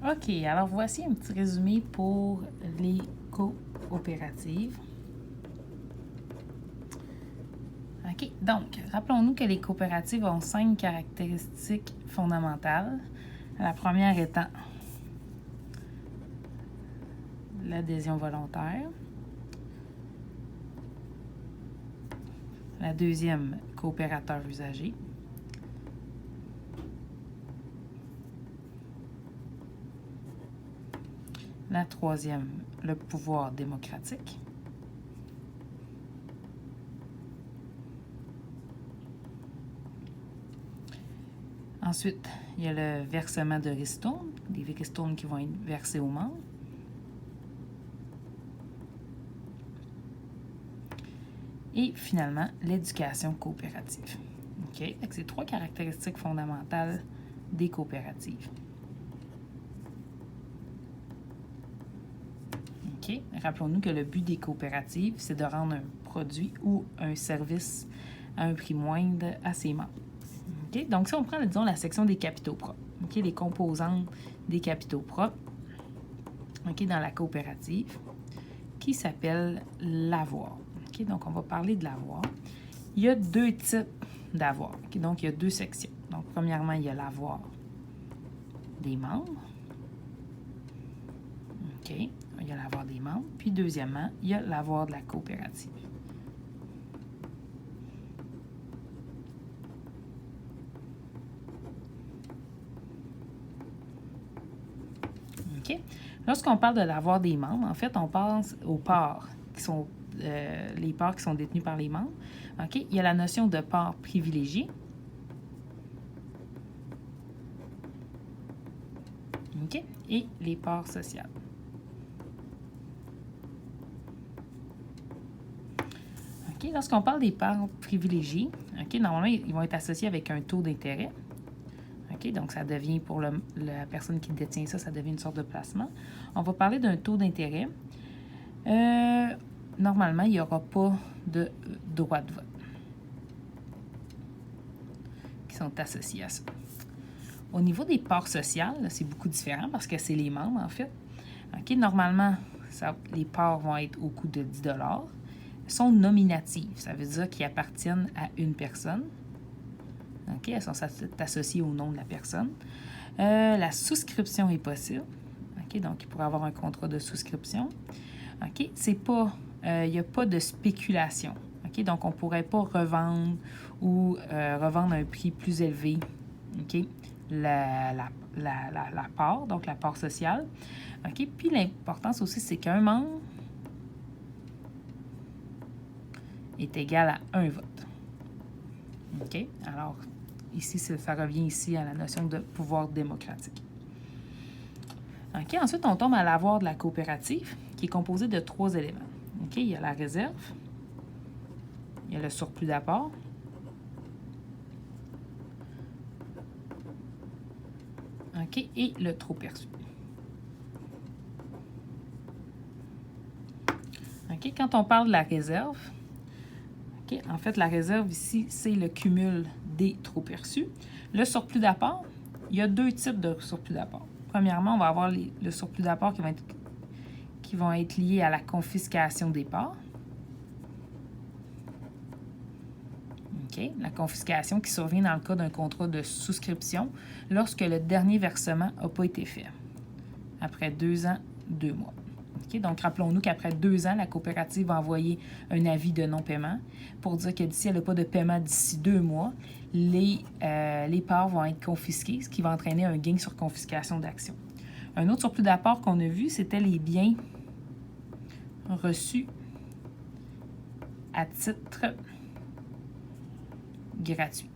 OK, alors voici un petit résumé pour les coopératives. OK, donc, rappelons-nous que les coopératives ont 5 caractéristiques fondamentales. La première étant l'adhésion volontaire. La deuxième, coopérateur usagé. La troisième, le pouvoir démocratique. Ensuite, il y a le versement de ristournes, des ristournes qui vont être versées aux membres. Et finalement, l'éducation coopérative. OK? Donc, c'est 3 caractéristiques fondamentales des coopératives. OK? Rappelons-nous que le but des coopératives, c'est de rendre un produit ou un service à un prix moindre à ses membres. OK? Donc, si on prend, disons, la section des capitaux propres, OK? Les composantes des capitaux propres, OK? Dans la coopérative, qui s'appelle l'avoir. OK? Donc, on va parler de l'avoir. Il y a 2 types d'avoir. OK? Donc, il y a 2 sections. Donc, premièrement, il y a l'avoir des membres. OK? Il y a l'avoir des membres. Puis, deuxièmement, il y a l'avoir de la coopérative. OK? Lorsqu'on parle de l'avoir des membres, en fait, on pense aux parts qui sont les parts qui sont détenues par les membres. OK? Il y a la notion de part privilégiée. OK? Et les parts sociales. OK? Lorsqu'on parle des parts privilégiées, OK, normalement, ils vont être associés avec un taux d'intérêt. OK? Donc, ça devient, pour la personne qui détient ça, ça devient une sorte de placement. On va parler d'un taux d'intérêt. Normalement, il n'y aura pas de droit de vote qui sont associés à ça. Au niveau des parts sociales, c'est beaucoup différent parce que c'est les membres, en fait. OK? Normalement, les parts vont être au coût de 10 $. Sont nominatives. Ça veut dire qu'ils appartiennent à une personne. OK? Elles sont associées au nom de la personne. La souscription est possible. OK? Donc, il pourrait avoir un contrat de souscription. OK? C'est pas... il n'y a pas de spéculation. OK? Donc, on ne pourrait pas revendre ou revendre à un prix plus élevé. OK? La part, donc la part sociale. OK? Puis, l'importance aussi, c'est qu'un membre est égal à un vote. OK? Alors, ici, ça revient ici à la notion de pouvoir démocratique. OK? Ensuite, on tombe à l'avoir de la coopérative, qui est composé de 3 éléments. OK? Il y a la réserve, il y a le surplus d'apport, OK? Et le trop perçu. OK? Quand on parle de la réserve, OK? En fait, la réserve ici, c'est le cumul des trop perçus. Le surplus d'apport, il y a 2 types de surplus d'apport. Premièrement, on va avoir le surplus d'apport qui vont être liés à la confiscation des parts. OK? La confiscation qui survient dans le cas d'un contrat de souscription lorsque le dernier versement n'a pas été fait, après 2 ans, 2 mois. OK? Donc, rappelons-nous qu'après 2 ans, la coopérative va envoyer un avis de non-paiement pour dire que si elle n'a pas de paiement d'ici 2 mois, les parts vont être confisquées, ce qui va entraîner un gain sur confiscation d'actions. Un autre surplus d'apport qu'on a vu, c'était les biens reçus à titre gratuit.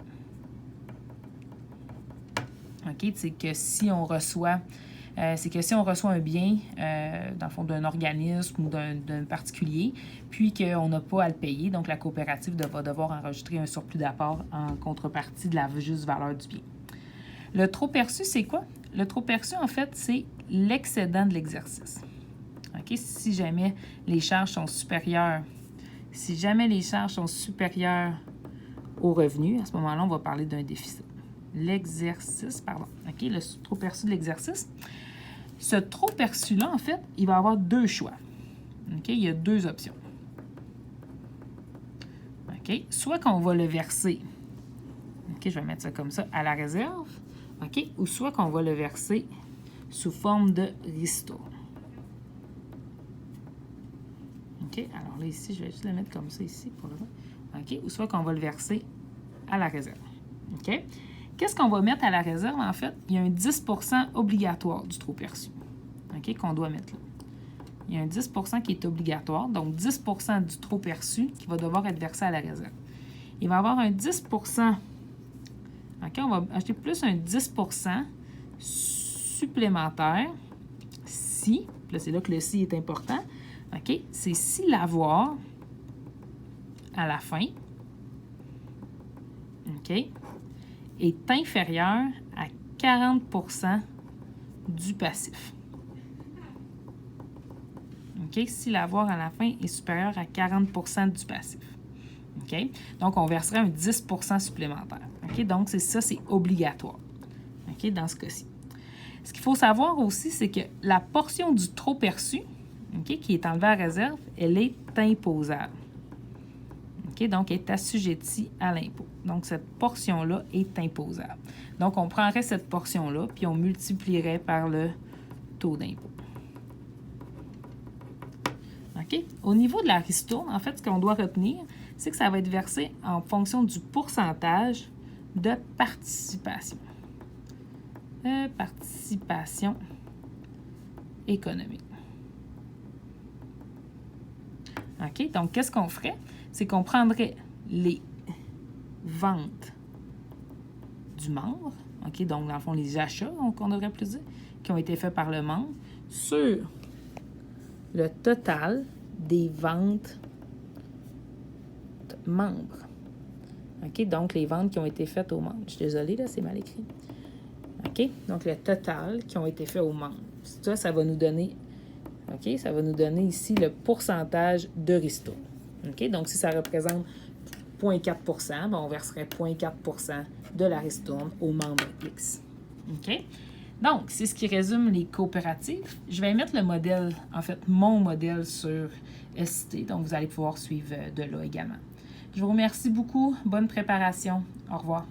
OK? C'est que si on reçoit un bien, dans le fond, d'un organisme ou d'un particulier, puis qu'on n'a pas à le payer, donc la coopérative va devoir enregistrer un surplus d'apport en contrepartie de la juste valeur du bien. Le trop perçu, c'est quoi? Le trop perçu, en fait, c'est l'excédent de l'exercice. OK? Si jamais les charges sont supérieures aux revenus, à ce moment-là, on va parler d'un déficit. OK? Le trop perçu de l'exercice. Ce trop perçu-là, en fait, il va avoir deux choix. OK? Il y a deux options. OK? Soit qu'on va le verser, OK, je vais mettre ça comme ça, à la réserve, OK? Ou soit qu'on va le verser sous forme de ristourne. OK? Alors là, ici, je vais juste le mettre comme ça ici pour le moment. OK? Ou soit qu'on va le verser à la réserve. OK? Qu'est-ce qu'on va mettre à la réserve, en fait? Il y a un 10 % obligatoire du trop perçu, OK, qu'on doit mettre là. Il y a un 10 % qui est obligatoire, donc 10 % du trop perçu qui va devoir être versé à la réserve. Il va y avoir un 10 %, OK, on va acheter plus un 10 % supplémentaire si, là c'est là que le si est important, OK, c'est si l'avoir à la fin, OK, est inférieur à 40 % du passif. OK? Si l'avoir à la fin est supérieur à 40 % du passif. OK? Donc, on verserait un 10 % supplémentaire. OK? Donc, c'est ça, c'est obligatoire. OK? Dans ce cas-ci. Ce qu'il faut savoir aussi, c'est que la portion du trop perçu, OK, qui est enlevée à réserve, elle est imposable. OK? Donc, elle est assujettie à l'impôt. Donc, cette portion-là est imposable. Donc, on prendrait cette portion-là, puis on multiplierait par le taux d'impôt. OK? Au niveau de la ristourne, en fait, ce qu'on doit retenir, c'est que ça va être versé en fonction du pourcentage de participation. Participation économique. OK? Donc, qu'est-ce qu'on ferait? C'est qu'on prendrait les ventes du membre, OK? Donc, dans le fond, les achats, qu'on devrait plus dire, qui ont été faits par le membre, sur le total des ventes membres. OK? Donc, les ventes qui ont été faites aux membres. Je suis désolée, là, c'est mal écrit. OK? Donc, le total qui ont été faits aux membres. Ça va nous donner, OK? Ça va nous donner ici le pourcentage de ristourne. OK? Donc, si ça représente 0,4 %, ben, on verserait 0,4 % de la ristourne aux membres X. OK? Donc, c'est ce qui résume les coopératives. Je vais mettre le modèle, en fait, mon modèle sur ST. Donc, vous allez pouvoir suivre de là également. Je vous remercie beaucoup. Bonne préparation. Au revoir.